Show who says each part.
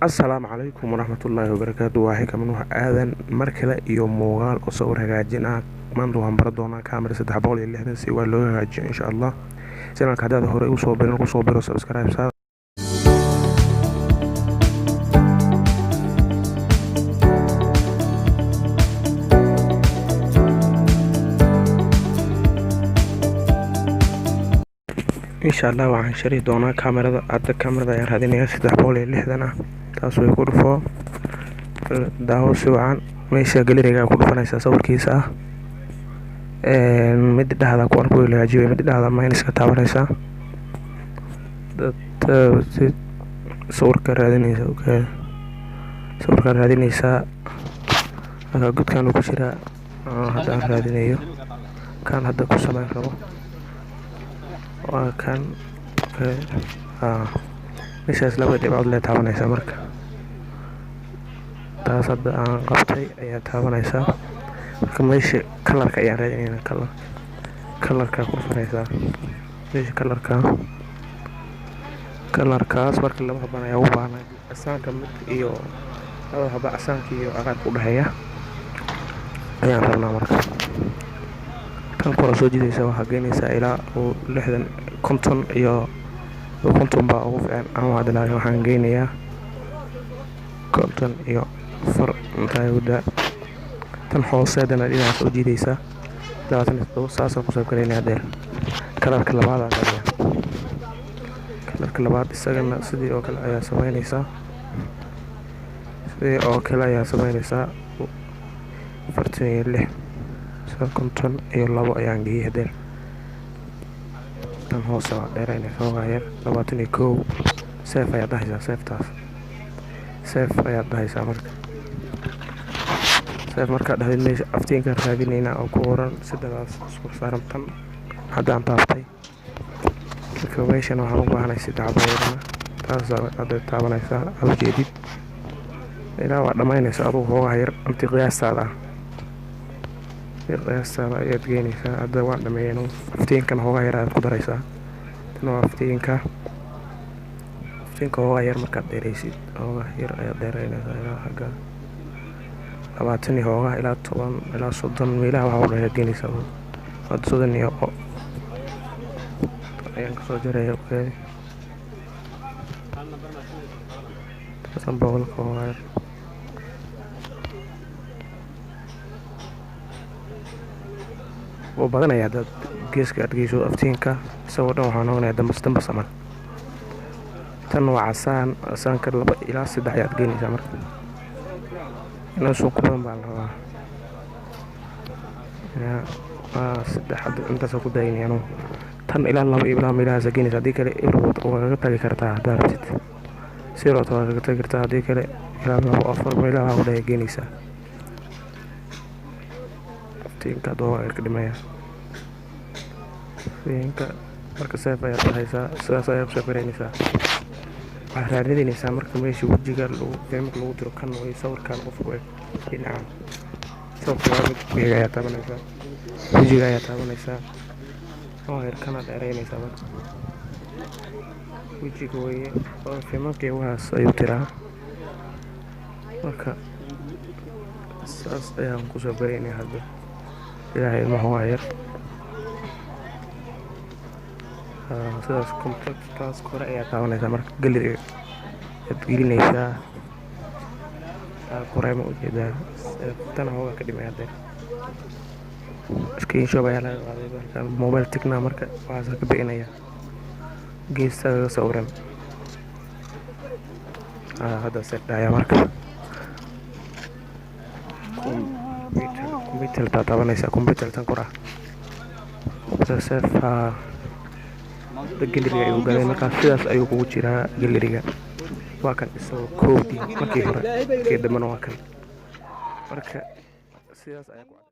Speaker 1: Asalaamu calaykum waraxmatullaahi wabarakaatu. Waa xikam nuux aadan mar kale iyo muuqaal oo sawir hagaajin ah. Maanta waxaan baran doonaa kaamira 360 si waa loo hagaajiyo insha Allah. Channelka haddaad hore u soo biro subscribe saar. insha Allah waxaan shari doonaa kaamirada ayaan raadinayaa 360 ah. taas way ku dhufo daawo si wacan meesha galeriga ku dhufanaysa sawirkiisa ah mid dhahda ku arko la hagaajiyo mid dhahda minus ka taabanaysa dad sawirka raadinaysa aka godkan ku jira hadda aan raadinayo kan hadda ku samayn rabo waa kan meeshaas laba dhibcood la taabanaysa marka taas hadda aan qabtay ayaa taabanaysa marka meesha kalarka ayaan raadinaynaa kalarka ku dhufanaysa meesha kalarkaas marka laba haban ayaa u baahnaa asaanka mid iyo laba haba asaanka iyo aqaadka u dhaxeeya ayaan rabnaa marka kan kora soo jidaysa waxaa geynaysaa ilaa 60 konton iyo konton baa ugu fiican ama hadda waxaan geynayaa konton iyo far intaayuda tan hooseedana dhinaca soo jidaysa 27 saasaan kusoo galaynaa deer kalarka labaad isagana sidii oo kale ayaa samaynaysaa 46 konton iyo labo ayaan geeyay deer tan hoose waa dheeraynaysa waa yar 21 seef ayaad dhahaysaa marka seef markaa dhahday meesha aftiinkan raadinaynaa oo ku qoran sidadaas isku saaran tan haddaan taaftay marka meeshan waxaan u baahanay 3 xabadeedana taas hadda taabanaysaa ujeedid ilaa waa dhammaynaysa adugu hoogaa yar intii qiyaastaada ayaad geynaysaa hadda waan dhameeyeen aftiinkan hoogaa yar aad ku daraysaa tan waa aftiinka hoogaa yar markaad dheeraysid hoogaa yar ayaad dheeraynaysaa ilaa xagga 20 hoogaa ilaa 10 ilaa 30 meelaha waxaa u dhayaad geynaysaa hadda 30 iyo ayaan kasoo jaraya taasan boqolka hoogaa yar oo badanaya dad geeska adgeyso aftiinka isagoo dhan waxaa noqonayaa dambas aman tan waa asaanka 2 ilaa 3 ayaad geynaysaa marka inaa soo ku badan baa la rabaa intaasoo ku daayinaya anugu tan ilaa 2 ilaa meelahaas geynaysa haddii kale waa kaga tagi kartaa haddaa rabtid siroota waa kaga tagi kartaa haddii kale ilaa 2 4 meelaha waxaa u dhaya geynaysaa aftiinka dooga ka dhimaya aftiinka marka seef ayaad dhahaysaa sidaas ayaa kusoo faraynaysaa waxaa raadinaysaa marka meesha wejiga filimka lagu diro kan way sawirkan qofku eg dhinacan sawirka mid wejiga ayaa taabanaysaa oo yar kana dheeraynaysaa marka wejiga weye oo filimkii waxaas ayuu tiraa marka saas ayaan kusoo faraynaya hadda ilaahay ilmaha waa yar sidaas contactkaas kore ayaa taabanaysaa marka galeriga aad gelinaysaa koreema ujeedaa tana hoogaa ka dhimay haddeer screenshot ayaa laga qaaday markaan mobile tigna marka waxaasa ka bixinaya geesta kaga sawiran hadda seef dhahaya marka computer taabanaysaa computer tan kora seef galeriga ayuu galay markaas sidaas ayuu kugu jiraa galeriga waa kan isagoo koodii markii hore kii dambana waa kan marka sidaas ayaa